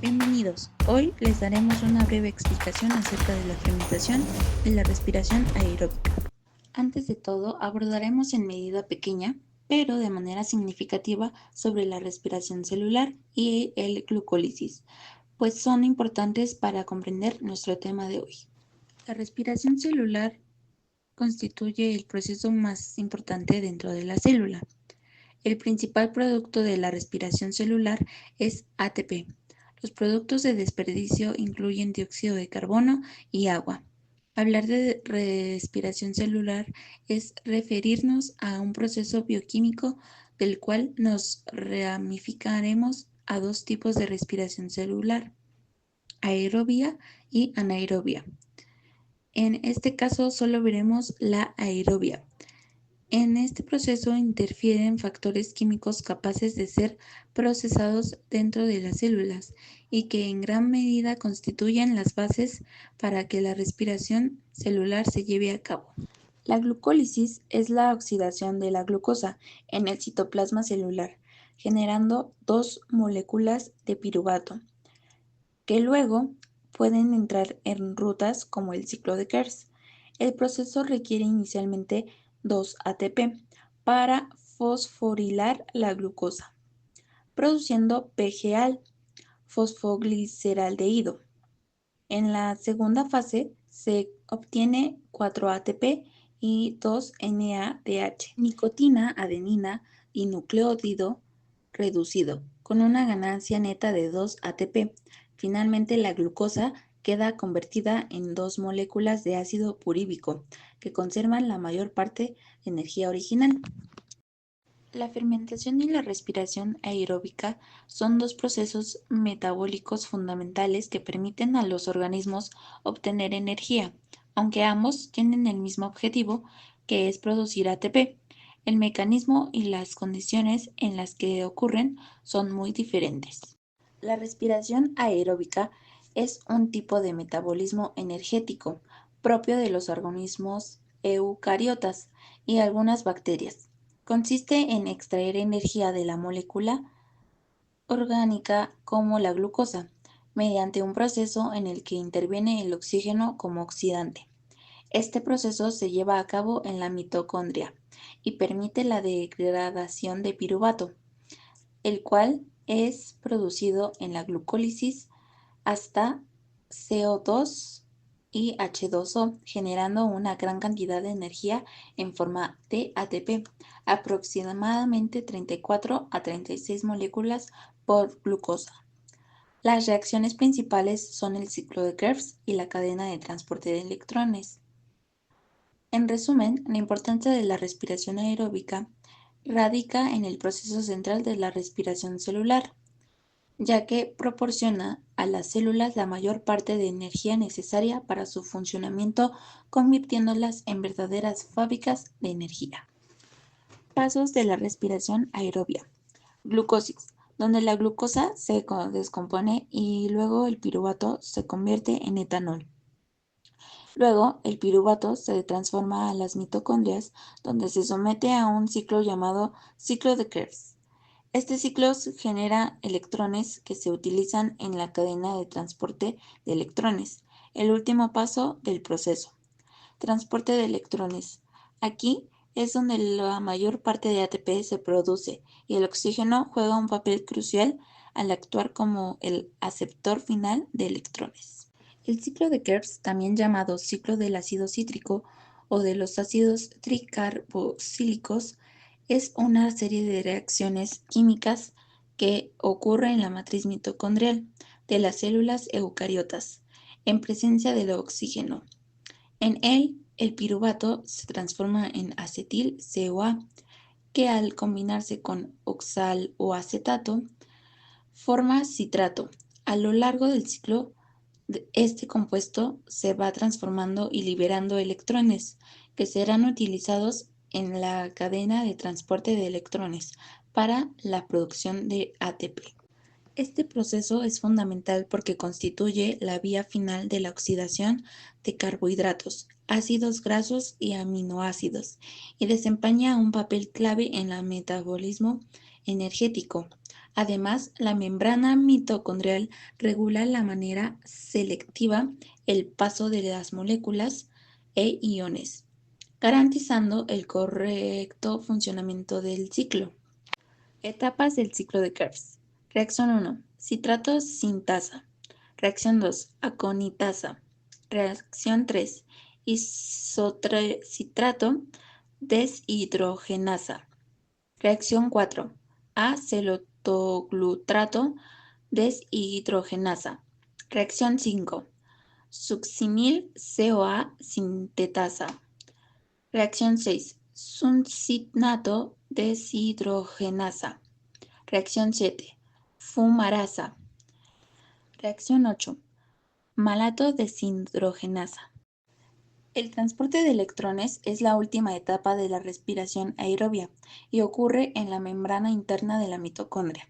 Bienvenidos. Hoy les daremos una breve explicación acerca de la fermentación y la respiración aeróbica. Antes de todo, abordaremos en medida pequeña, pero de manera significativa, sobre la respiración celular y el glucólisis, pues son importantes para comprender nuestro tema de hoy. La respiración celular constituye el proceso más importante dentro de la célula. El principal producto de la respiración celular es ATP. Los productos de desperdicio incluyen dióxido de carbono y agua. Hablar de respiración celular es referirnos a un proceso bioquímico del cual nos ramificaremos a dos tipos de respiración celular, aerobia y anaerobia. En este caso solo veremos la aerobia. En este proceso interfieren factores químicos capaces de ser procesados dentro de las células y que en gran medida constituyen las bases para que la respiración celular se lleve a cabo. La glucólisis es la oxidación de la glucosa en el citoplasma celular, generando dos moléculas de piruvato, que luego pueden entrar en rutas como el ciclo de Krebs. El proceso requiere inicialmente 2 ATP para fosforilar la glucosa, produciendo PGAL, fosfogliceraldehído. En la segunda fase se obtiene 4 ATP y 2 NADH, nicotina, adenina y nucleótido reducido, con una ganancia neta de 2 ATP. Finalmente, la glucosa queda convertida en dos moléculas de ácido puríbico, que conservan la mayor parte de energía original. La fermentación y la respiración aeróbica son dos procesos metabólicos fundamentales que permiten a los organismos obtener energía, aunque ambos tienen el mismo objetivo, que es producir ATP. El mecanismo y las condiciones en las que ocurren son muy diferentes. La respiración aeróbica es un tipo de metabolismo energético propio de los organismos eucariotas y algunas bacterias. Consiste en extraer energía de la molécula orgánica como la glucosa, mediante un proceso en el que interviene el oxígeno como oxidante. Este proceso se lleva a cabo en la mitocondria y permite la degradación de piruvato, el cual es producido en la glucólisis hasta CO2 y H2O, generando una gran cantidad de energía en forma de ATP, aproximadamente 34 a 36 moléculas por glucosa. Las reacciones principales son el ciclo de Krebs y la cadena de transporte de electrones. En resumen, la importancia de la respiración aeróbica radica en el proceso central de la respiración celular, ya que proporciona a las células la mayor parte de energía necesaria para su funcionamiento, convirtiéndolas en verdaderas fábricas de energía. Pasos de la respiración aerobia. Glucosis, donde la glucosa se descompone y luego el piruvato se convierte en etanol. Luego, el piruvato se transforma a las mitocondrias, donde se somete a un ciclo llamado ciclo de Krebs. Este ciclo genera electrones que se utilizan en la cadena de transporte de electrones, el último paso del proceso. Transporte de electrones. Aquí es donde la mayor parte de ATP se produce y el oxígeno juega un papel crucial al actuar como el aceptor final de electrones. El ciclo de Krebs, también llamado ciclo del ácido cítrico o de los ácidos tricarboxílicos, es una serie de reacciones químicas que ocurre en la matriz mitocondrial de las células eucariotas, en presencia del oxígeno. En él, el piruvato se transforma en acetil-CoA, que al combinarse con oxal o acetato, forma citrato. A lo largo del ciclo, este compuesto se va transformando y liberando electrones, que serán utilizados en la cadena de transporte de electrones para la producción de ATP. Este proceso es fundamental porque constituye la vía final de la oxidación de carbohidratos, ácidos grasos y aminoácidos, y desempeña un papel clave en el metabolismo energético. Además, la membrana mitocondrial regula de manera selectiva el paso de las moléculas e iones, garantizando el correcto funcionamiento del ciclo. Etapas del ciclo de Krebs. Reacción 1. Citrato sintasa. Reacción 2. Aconitasa. Reacción 3. Isocitrato deshidrogenasa. Reacción 4. Acetilglutrato deshidrogenasa. Reacción 5. Succinil CoA sintetasa. Reacción 6. Succinato deshidrogenasa. Reacción 7. Fumarasa. Reacción 8. Malato deshidrogenasa. El transporte de electrones es la última etapa de la respiración aerobia y ocurre en la membrana interna de la mitocondria.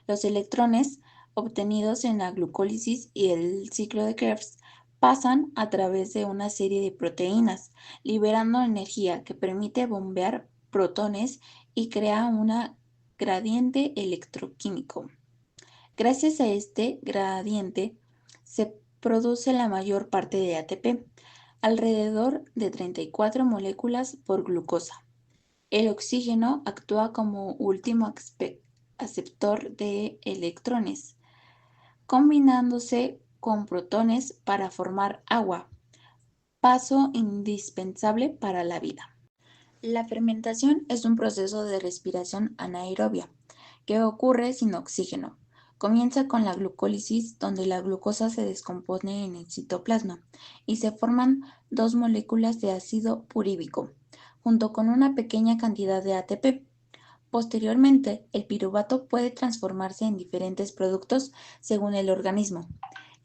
Los electrones obtenidos en la glucólisis y el ciclo de Krebs pasan a través de una serie de proteínas, liberando energía que permite bombear protones y crea un gradiente electroquímico. Gracias a este gradiente se produce la mayor parte de ATP, alrededor de 34 moléculas por glucosa. El oxígeno actúa como último aceptor de electrones, combinándose con protones para formar agua, paso indispensable para la vida. La fermentación es un proceso de respiración anaerobia que ocurre sin oxígeno. Comienza con la glucólisis, donde la glucosa se descompone en el citoplasma y se forman dos moléculas de ácido puríbico, junto con una pequeña cantidad de ATP. Posteriormente, el piruvato puede transformarse en diferentes productos según el organismo.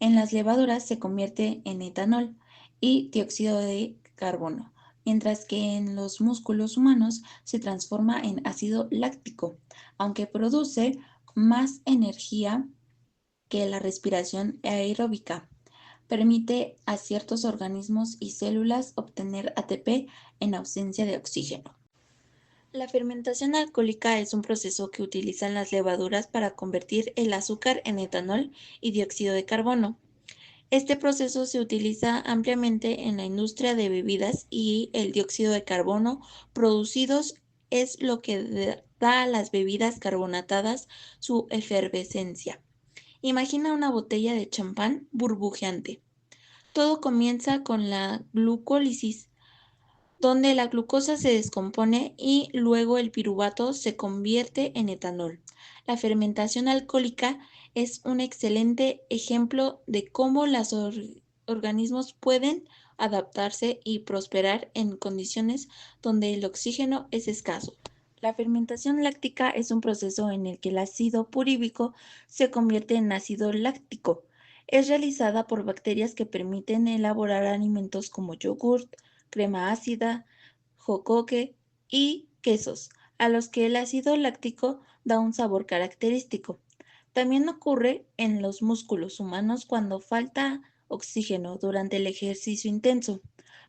En las levaduras se convierte en etanol y dióxido de carbono, mientras que en los músculos humanos se transforma en ácido láctico, aunque produce más energía que la respiración aeróbica. Permite a ciertos organismos y células obtener ATP en ausencia de oxígeno. La fermentación alcohólica es un proceso que utilizan las levaduras para convertir el azúcar en etanol y dióxido de carbono. Este proceso se utiliza ampliamente en la industria de bebidas y el dióxido de carbono producidos es lo que da a las bebidas carbonatadas su efervescencia. Imagina una botella de champán burbujeante. Todo comienza con la glucólisis, donde la glucosa se descompone y luego el piruvato se convierte en etanol. La fermentación alcohólica es un excelente ejemplo de cómo los organismos pueden adaptarse y prosperar en condiciones donde el oxígeno es escaso. La fermentación láctica es un proceso en el que el ácido puríbico se convierte en ácido láctico. Es realizada por bacterias que permiten elaborar alimentos como yogurt, crema ácida, jocoque y quesos, a los que el ácido láctico da un sabor característico. También ocurre en los músculos humanos cuando falta oxígeno durante el ejercicio intenso,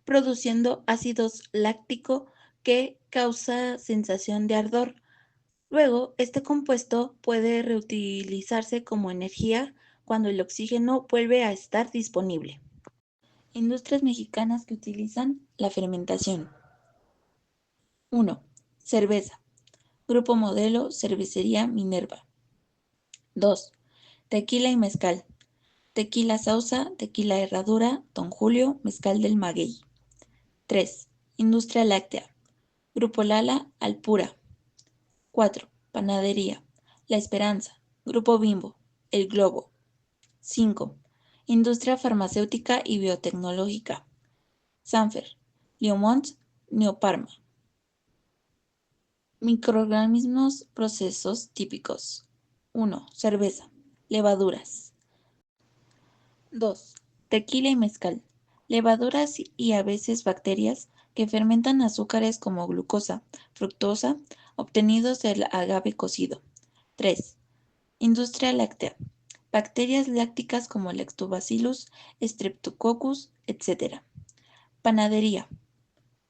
produciendo ácido láctico que causa sensación de ardor. Luego, este compuesto puede reutilizarse como energía cuando el oxígeno vuelve a estar disponible. Industrias mexicanas que utilizan la fermentación. 1. Cerveza. Grupo Modelo Cervecería Minerva. 2. Tequila y mezcal. Tequila Sauza, Tequila Herradura, Don Julio, Mezcal del Maguey. 3. Industria láctea. Grupo Lala, Alpura. 4. Panadería. La Esperanza. Grupo Bimbo. El Globo. 5. Industria farmacéutica y biotecnológica. Sanfer. Leomont, Neoparma. Microorganismos procesos típicos. 1. Cerveza. Levaduras. 2. Tequila y mezcal. Levaduras y a veces bacterias que fermentan azúcares como glucosa, fructosa, obtenidos del agave cocido. 3. Industria láctea. Bacterias lácticas como Lactobacillus, Streptococcus, etc. Panadería.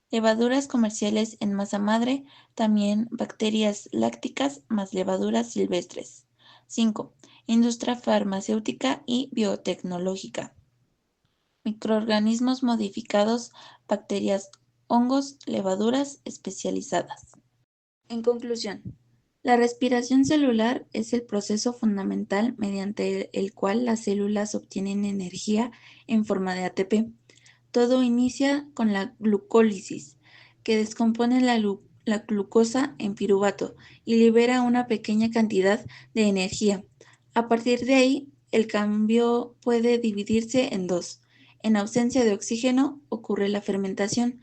Levaduras comerciales en masa madre, también bacterias lácticas más levaduras silvestres. 5. Industria farmacéutica y biotecnológica. Microorganismos modificados, bacterias, hongos, levaduras especializadas. En conclusión, la respiración celular es el proceso fundamental mediante el cual las células obtienen energía en forma de ATP. Todo inicia con la glucólisis, que descompone la glucosa en piruvato y libera una pequeña cantidad de energía. A partir de ahí, el cambio puede dividirse en dos. En ausencia de oxígeno ocurre la fermentación,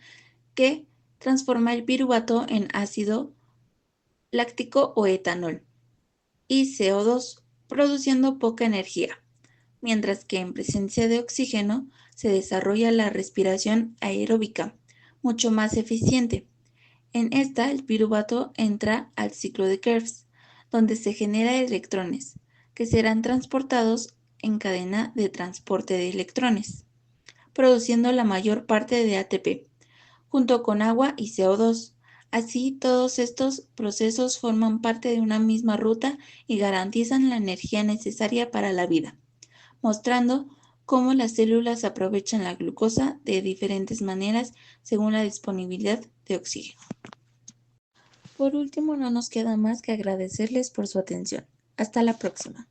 que transforma el piruvato en ácido láctico o etanol, y CO2, produciendo poca energía, mientras que en presencia de oxígeno se desarrolla la respiración aeróbica, mucho más eficiente. En esta, el piruvato entra al ciclo de Krebs, donde se genera electrones, que serán transportados en cadena de transporte de electrones, produciendo la mayor parte de ATP, junto con agua y CO2. Así, todos estos procesos forman parte de una misma ruta y garantizan la energía necesaria para la vida, mostrando cómo las células aprovechan la glucosa de diferentes maneras según la disponibilidad de oxígeno. Por último, no nos queda más que agradecerles por su atención. Hasta la próxima.